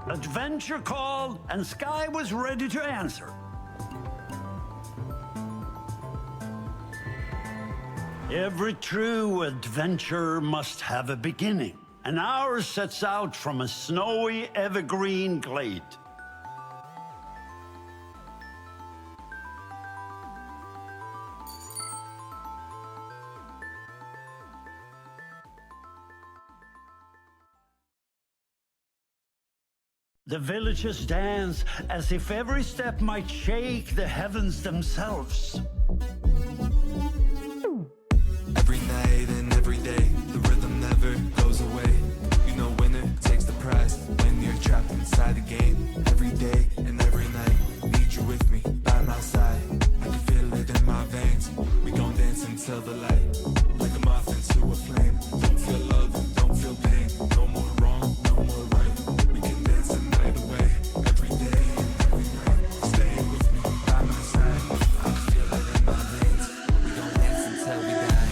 Adventure called, and Sky was ready to answer. Every true adventure must have a beginning, and ours sets out from a snowy evergreen glade. The villagers dance as if every step might shake the heavens themselves. Every night and every day, the rhythm never goes away. You know winner takes the prize when you're trapped inside the game. Every day and every night, need you with me, by my side. I can feel it in my veins. We gon' dance until the light, like a moth into a flame. Don't feel love, don't feel pain. No more wrong, no more right. We can dance the night away. Every day and every night, stay with me, by my side. I can feel it in my veins. We gon' dance until we die.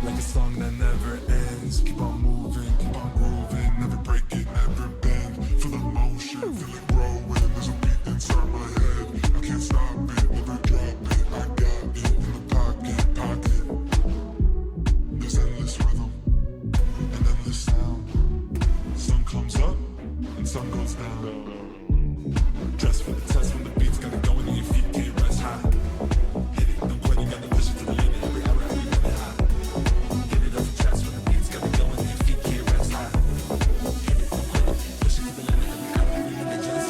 Like a song that never ends. Keep on moving, keep on grooving. Never break it, never bend. Feel the motion, feel it growing. There's a beat inside my head. I can't stop it, never drop it. I got it in the pocket. There's endless rhythm and endless sound. Sun comes up and sun goes down. Dress for the test when the beat's got it going and your feet can't rest high. Hit it, don't quit, you got the vision to the limit. Every hour, every minute high. Get it off the chest when the beat's got it going and your feet can't rest high. Hit it, don't quit, push it to the limit. Every hour, every minute, just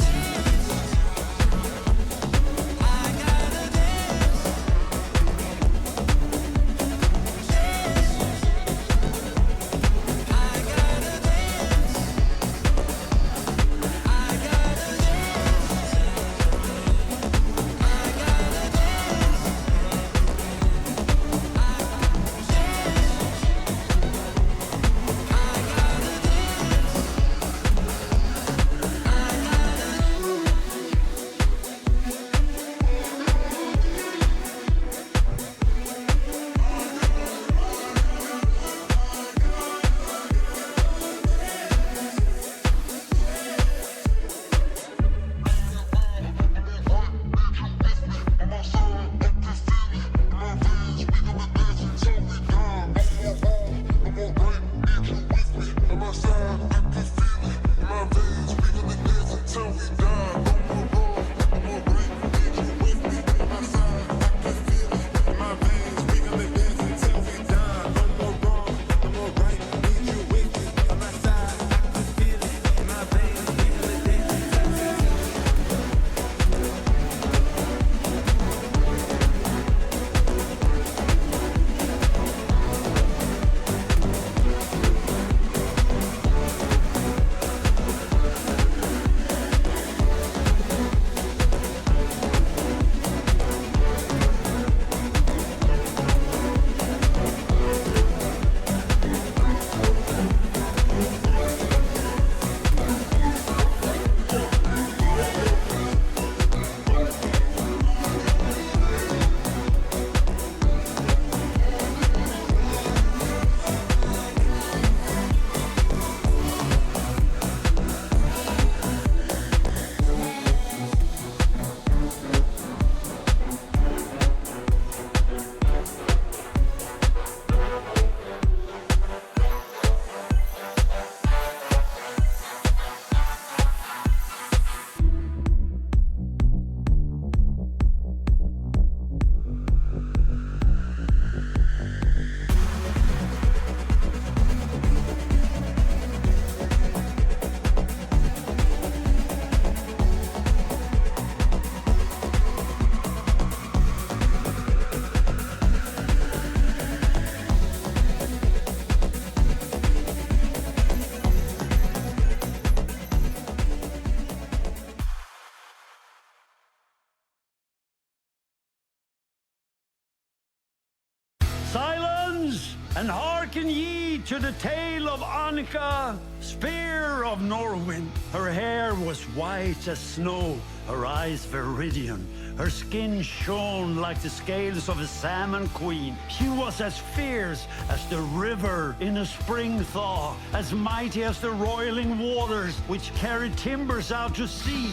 Silence, and hearken ye to the tale of Annika, Spear of Norwind. Her hair was white as snow, her eyes viridian. Her skin shone like the scales of a salmon queen. She was as fierce as the river in a spring thaw, as mighty as the roiling waters which carry timbers out to sea.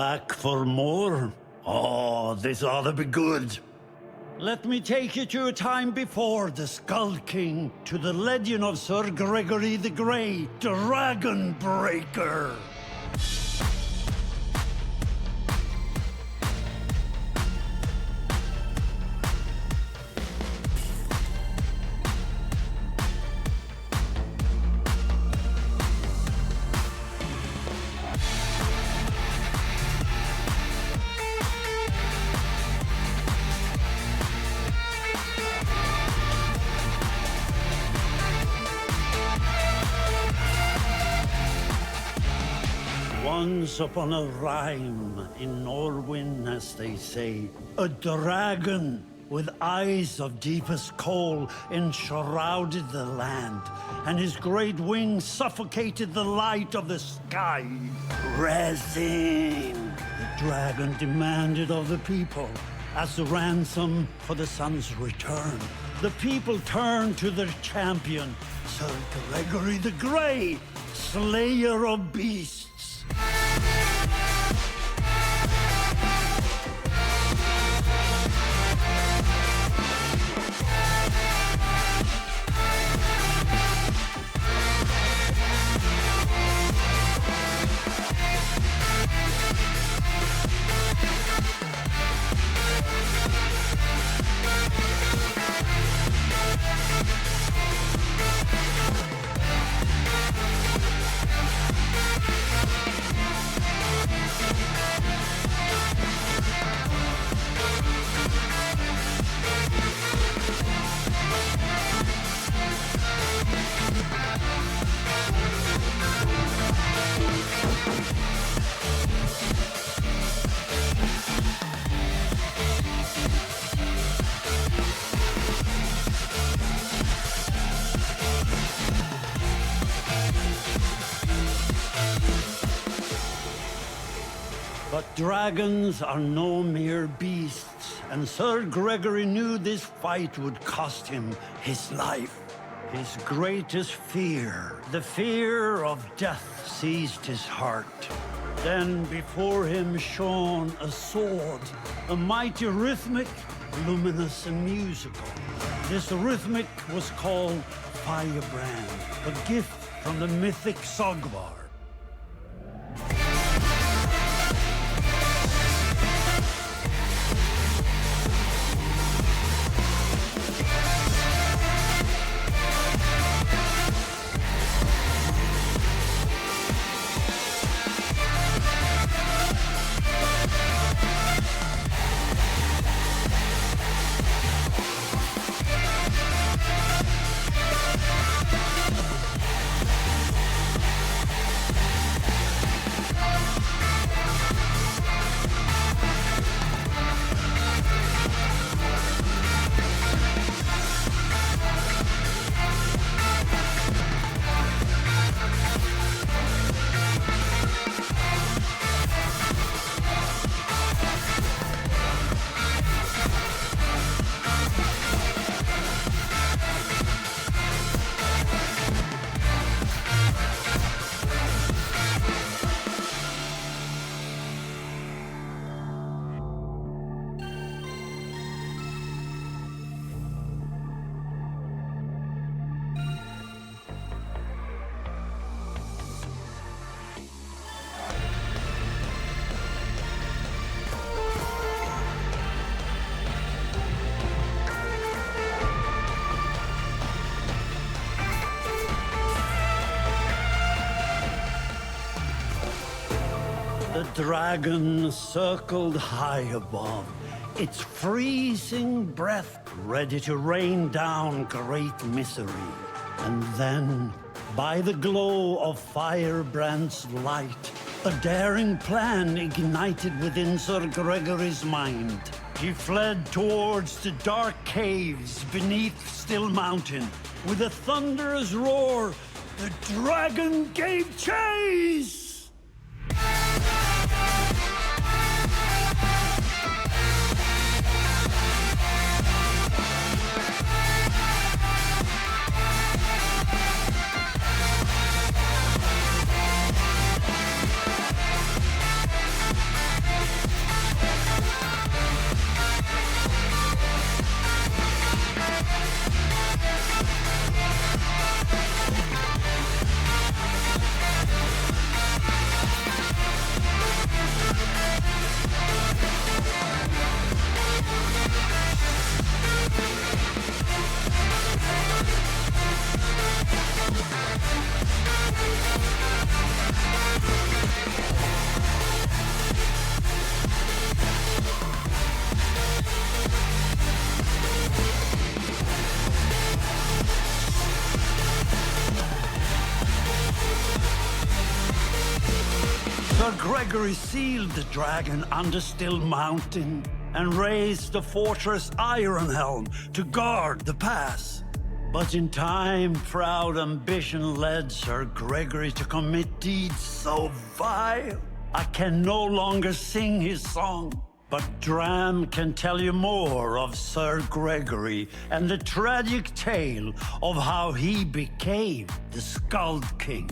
Back for more? Oh, this ought to be good. Let me take you to a time before the Skull King, to the legend of Sir Gregory the Grey, Dragon Breaker. Once upon a rhyme in Norwin, as they say, a dragon with eyes of deepest kohl enshrouded the land, and his great wings suffocated the light of the sky. Resin! The dragon demanded of the people as a ransom for the sun's return. The people turned to their champion, Sir Gregory the Grey, slayer of beasts. But dragons are no mere beasts, and Sir Gregory knew this fight would cost him his life. His greatest fear, the fear of death, seized his heart. Then before him shone a sword, a mighty rhythmic, luminous and musical. This rhythmic was called Firebrand, a gift from the Mythic Sogvar. The dragon circled high above, its freezing breath ready to rain down great misery. And then, by the glow of Firebrand's light, a daring plan ignited within Sir Gregory's mind. He fled towards the dark caves beneath Still Mountain. With a thunderous roar, the dragon gave chase! Gregory sealed the dragon on the still mountain and raised the fortress Ironhelm to guard the pass. But in time, proud ambition led Sir Gregory to commit deeds so vile, I can no longer sing his song. But Dram can tell you more of Sir Gregory and the tragic tale of how he became the Skald King.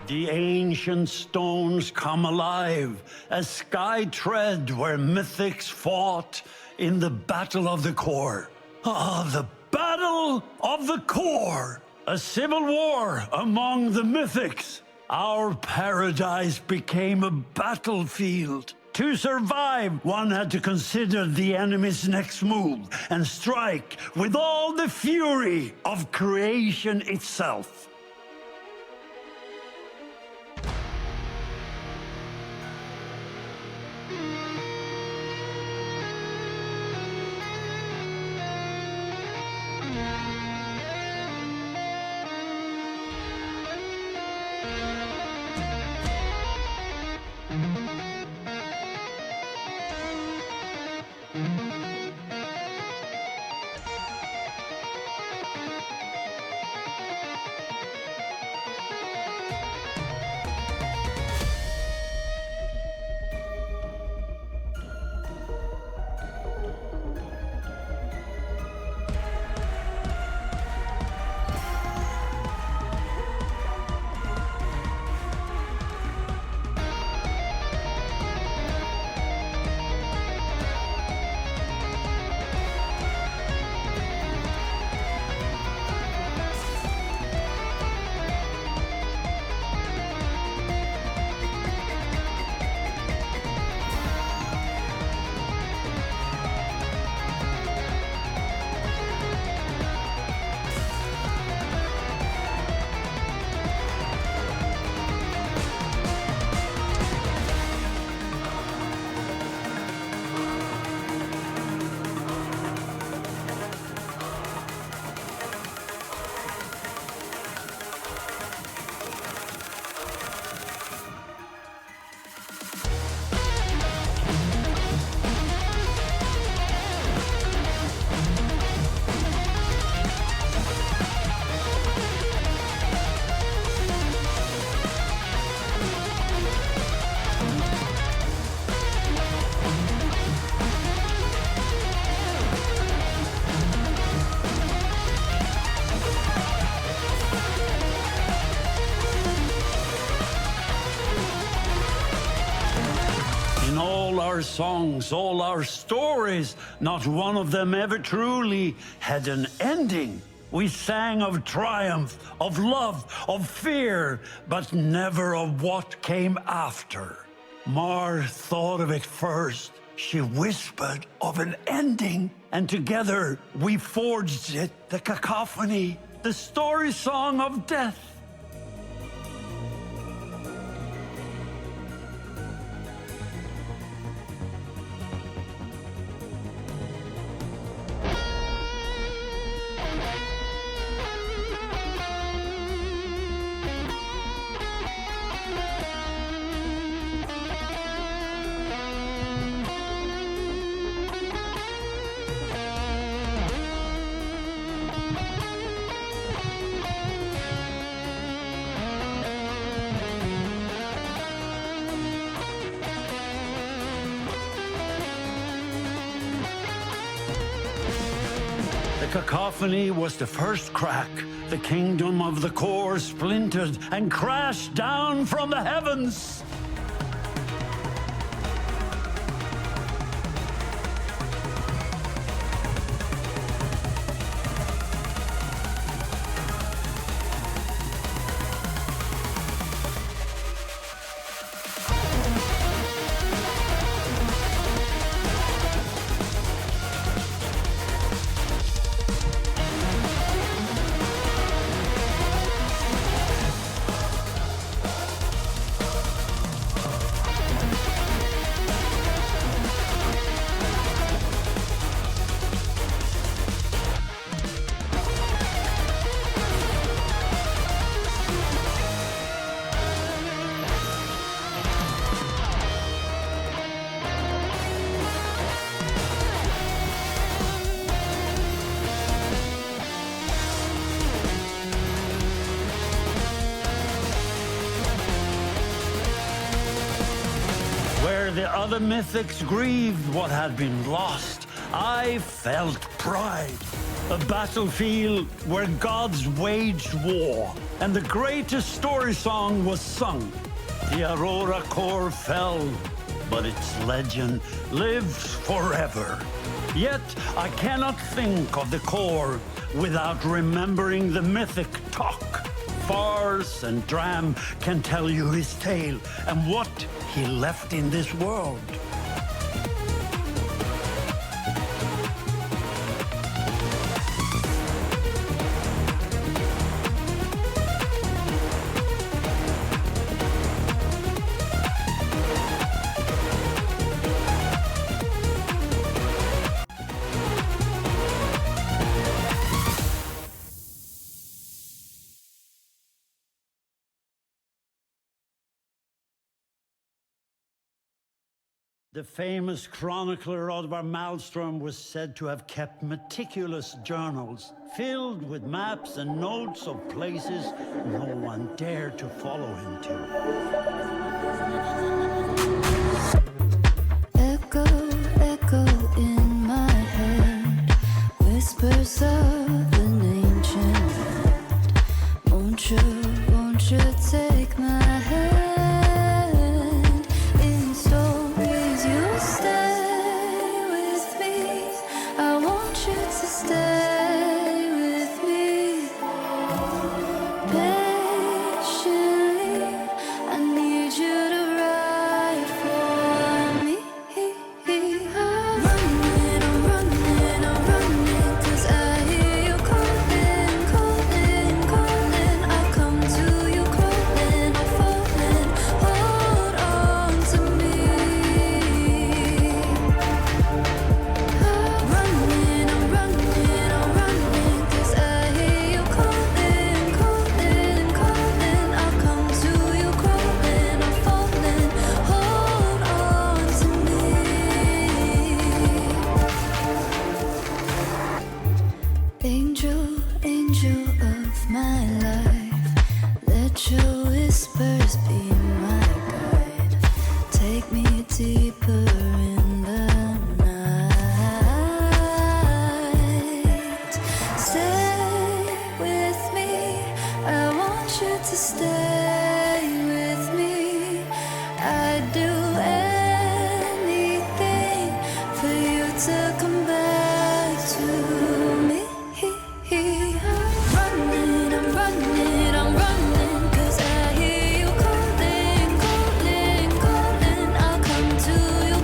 The ancient stones come alive as sky tread where mythics fought in the Battle of the Core. Ah, the Battle of the Core! A civil war among the mythics. Our paradise became a battlefield. To survive, one had to consider the enemy's next move and strike with all the fury of creation itself. In all our songs, all our stories, not one of them ever truly had an ending. We sang of triumph, of love, of fear, but never of what came after. Mar thought of it first. She whispered of an ending, and together we forged it, the cacophony, the story song of death. The cacophony was the first crack. The kingdom of the core splintered and crashed down from the heavens. Where the other mythics grieved what had been lost, I felt pride. A battlefield where gods waged war, and the greatest story song was sung. The Aurora core fell, but its legend lives forever. Yet I cannot think of the core without remembering the mythic talk. Farce and Dram can tell you his tale and what he left in this world. The famous chronicler Oddvar Malmström was said to have kept meticulous journals filled with maps and notes of places no one dared to follow him to. Echo, echo in my head, whispers of an ancient land. Won't you take my hand? In stories you stay with me. I want you to stay with me. Patiently, I need you to ride for me. I'm running, 'cause I hear you calling, calling, calling. I'll come to you crawling, falling. Hold on to me. I'm running, 'cause I hear you calling, calling, calling. I'll come to you crawling, falling. Hold on to me. Angel, angel of my life, let your whispers be my guide. Take me deeper in the night. Stay with me, I want you to stay with me. I'd do anything for you to come back to me. I'm running, 'cause I hear you calling, calling, calling. I'll come to you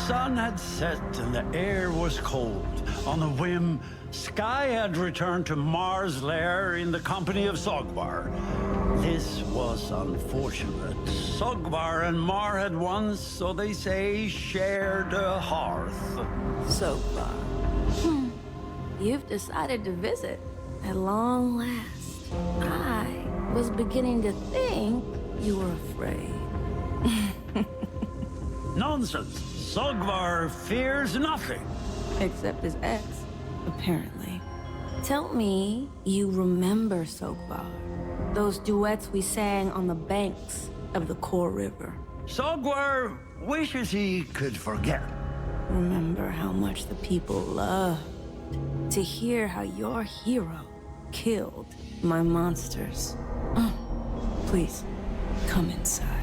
sun had set and the air was cold. On a whim, Sky had returned to Mars' lair in the company of Sogvar. This was unfortunate. Sogvar and Mar had once, so they say, shared a hearth. Sogvar. You've decided to visit at long last. I was beginning to think you were afraid. Nonsense. Sogvar fears nothing. Except his ex, apparently. Tell me you remember Sogvar. Those duets we sang on the banks of the Core River. Sogvar wishes he could forget. Remember how much the people loved to hear how your hero killed my monsters. Oh, please, come inside.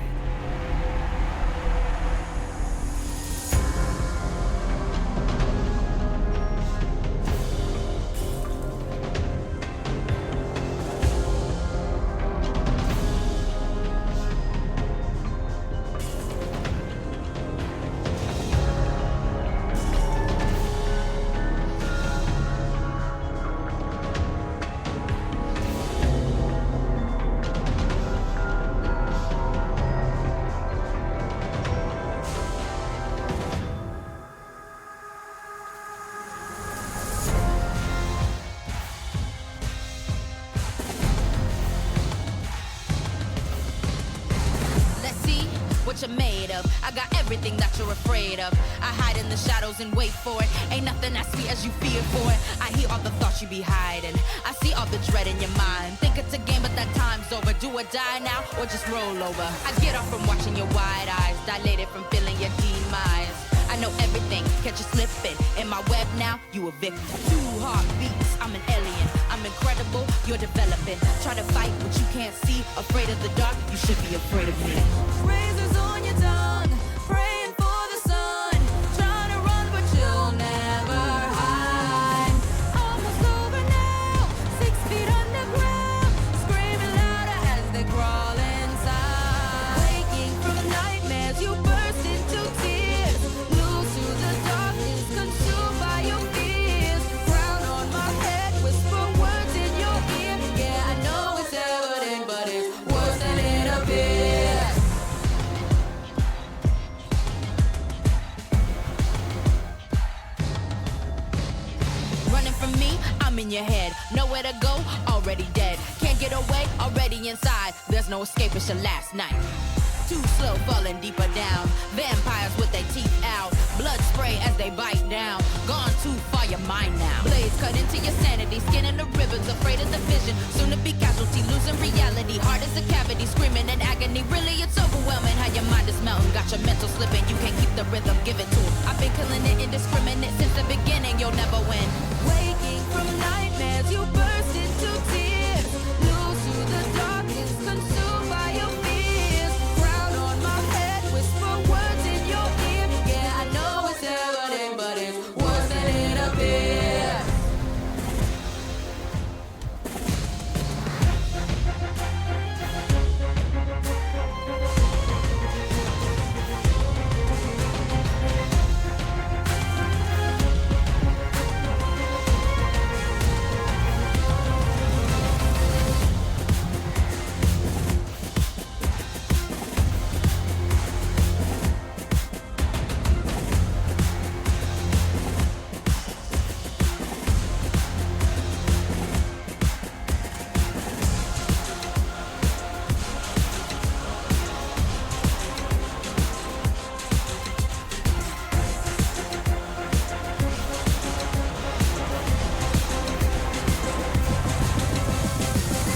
What you're made of. I got everything that you're afraid of. I hide in the shadows and wait for it. Ain't nothing as sweet as you fear for it. I hear all the thoughts you be hiding. I see all the dread in your mind. Think it's a game, but that time's over. Do or die now, or just roll over. I get off from watching your wide eyes, dilated from feeling your demise. I know everything, catch you slipping. In my web now, you a victim. 2 heartbeats, I'm an alien. I'm incredible, you're developing. Try to fight what you can't see. Afraid of the dark, you should be afraid of me. Razors on your tongue, praying for the sun. Trying to run, but you'll never hide. Almost over now, 6 feet underground, screaming louder as they crawl inside. Waking from nightmares, you burst into tears. Lose to the darkness, consumed by your fears. Crown on my head, whisper words in your ear. Yeah, I know it's evident, but it's worse than it appears. Running from me, I'm in your head. Nowhere to go, already dead. Can't get away, already inside. There's no escape, it's your last night. Too slow, falling deeper down. Vampires with their teeth out. Blood spray as they bite down. Gone too far, your mind now. Blades cut into your sanity. Skin in the ribbons, afraid of the vision. Soon to be casualty, losing reality. Heart is a cavity, screaming in agony. Really, it's overwhelming how your mind is melting. Got your mental slipping, you can't keep the rhythm, give it to him. I've been killing it indiscriminate since the beginning. You'll never win. Waking from nightmares, you burst into tears. Lose to the darkness, consumed by your fears. Crown on my head, whisper words in your ear. Yeah, I know it's evident, but it's worse than it appears.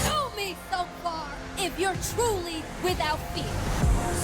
Show me so far if you're truly without fear.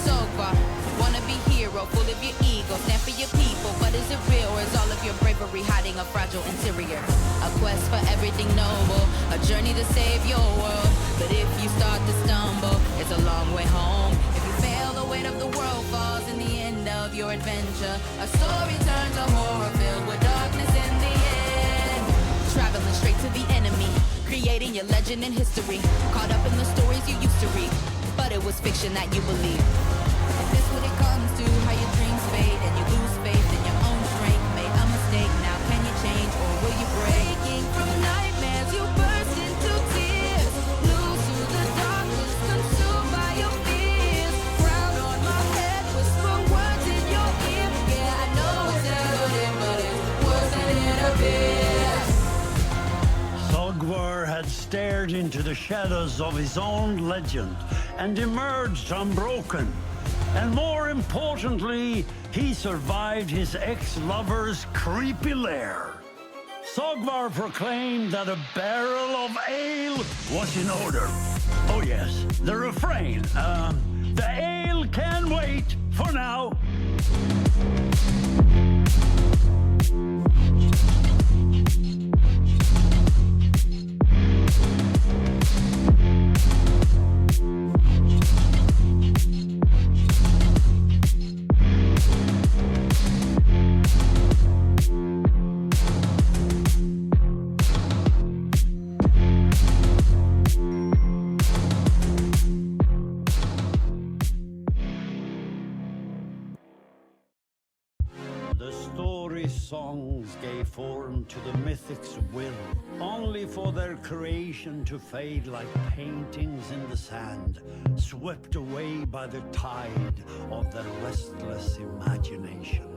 Sogvar, wanna be hero, full of your ego, stand for your people. But is it real or is all of your bravery hiding a fragile interior? A quest for everything noble, a journey to save your world. But if you start to stumble, it's a long way home. If you fail, the weight of the world falls in the end of your adventure. A story turns to horror filled with darkness in the end. Traveling straight to the enemy, creating your legend in history. Caught up in the stories you used to read, but it was fiction that you believed. Is this what it comes to? How your dreams fade and you lose faith in peered into the shadows of his own legend and emerged unbroken. And more importantly, he survived his ex-lover's creepy lair. Sogvar proclaimed that a barrel of ale was in order. Oh yes, the refrain, the ale can wait for now. The story songs gave form to the Mythic's will, only for their creation to fade like paintings in the sand, swept away by the tide of their restless imagination.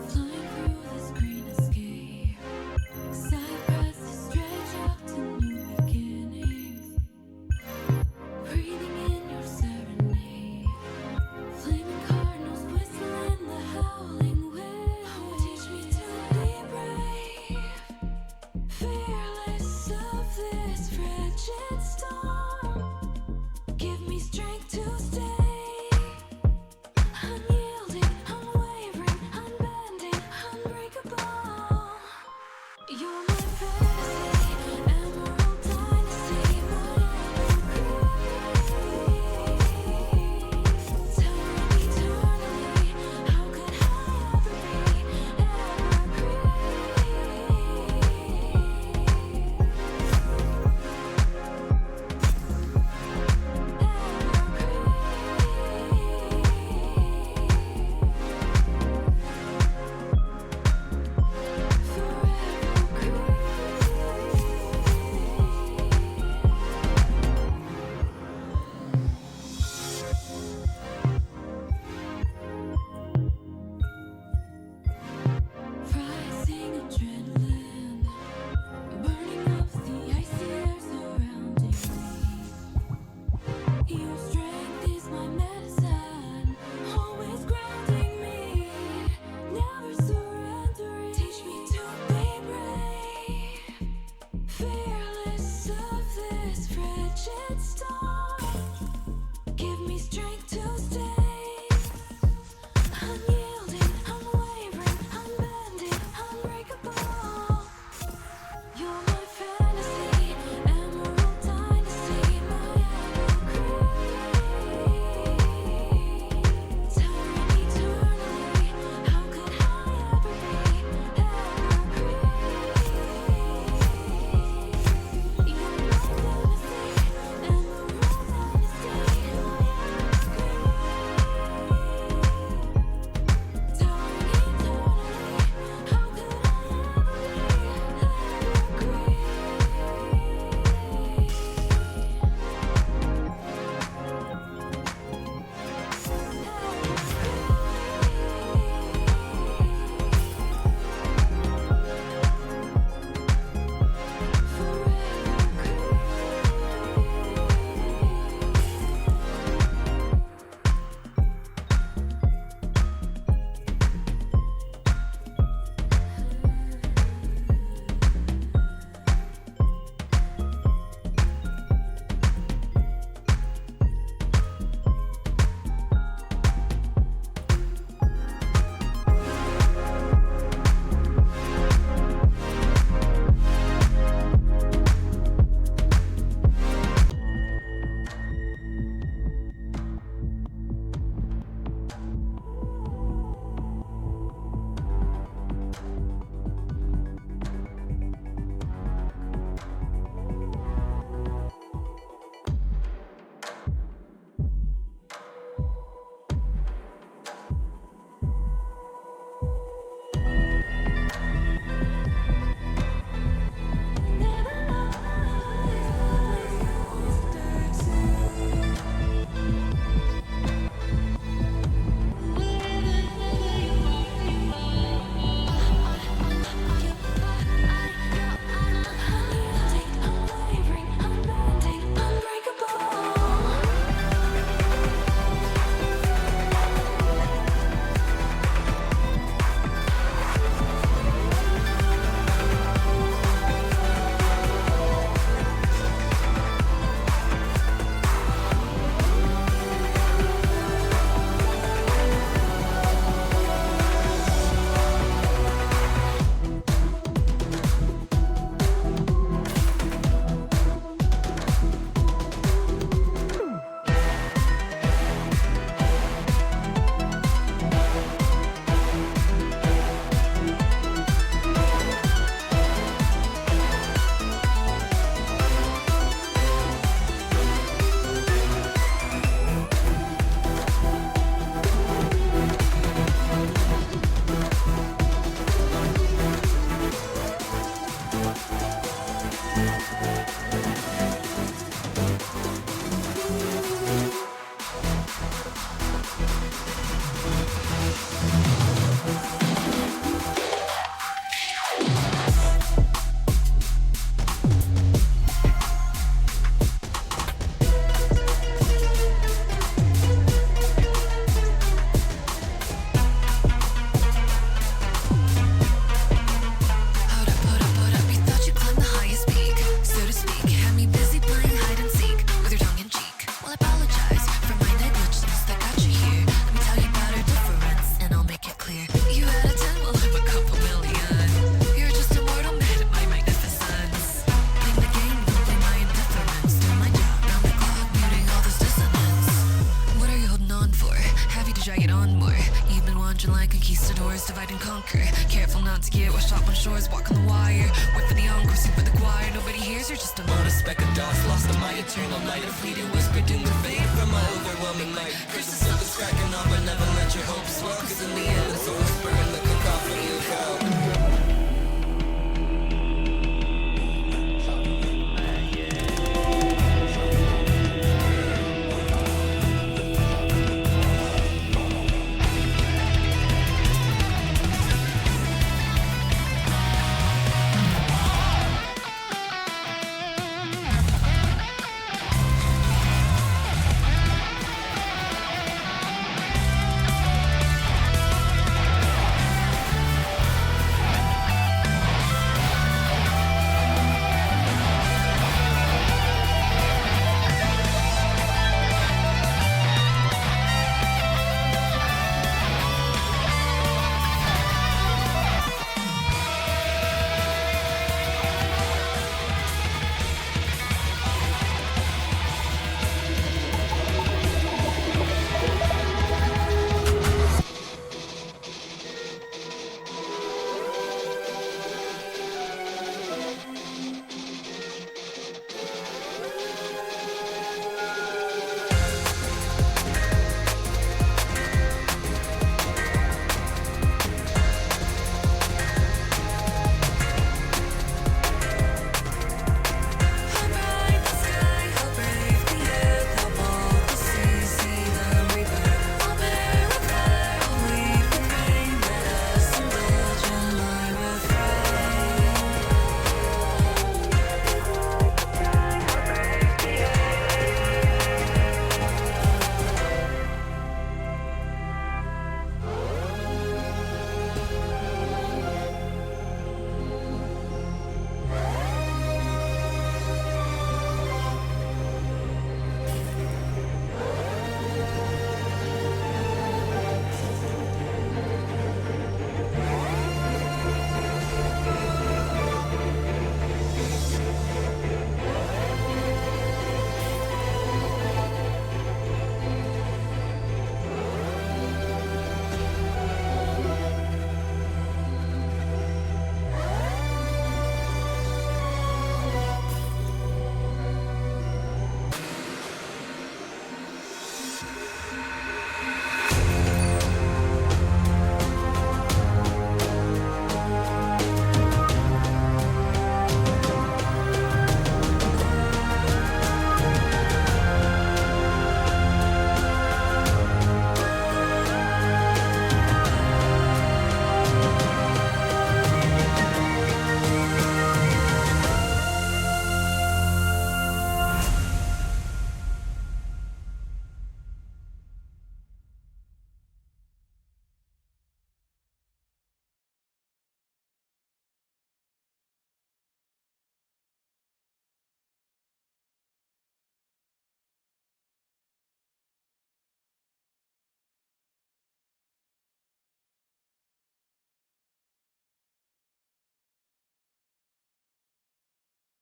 Flying through this green escape, cypress stretch out to new beginnings. Breathing in your serenade, flaming cardinals whistling the howling wind. Teach me to be brave, fearless of this frigid storm. Give me strength to stay unyielding, drag it on more. You've been wandering like conquistadors, divide and conquer. Careful not to get washed up on shores, walk on the wire. Wait for the encore, sing for the choir. Nobody hears, you're just a motor speck of dust. Lost in my eternal night, a fleeting whisper, doom and fade from my overwhelming might. Curse the stuff that's cracking on, but never let your hopes swell. Cause in the end, it's a whisper in the cacophony of hell.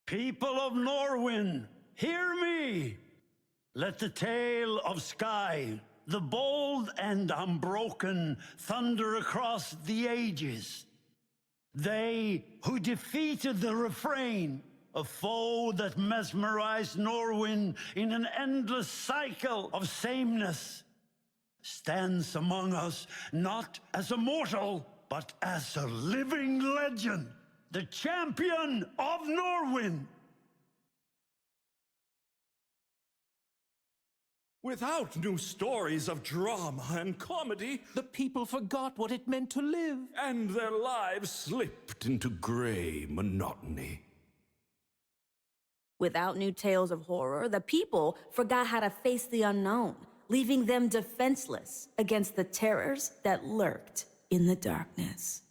People of Norwin, hear me! Let the tale of Sky, the bold and unbroken, thunder across the ages. They who defeated the refrain, a foe that mesmerized Norwin in an endless cycle of sameness, stands among us not as a mortal, but as a living legend, the champion of Norwin. Without new stories of drama and comedy, The people forgot what it meant to live. and their lives slipped into gray monotony. Without new tales of horror, the people forgot how to face the unknown, leaving them defenseless against the terrors that lurked in the darkness.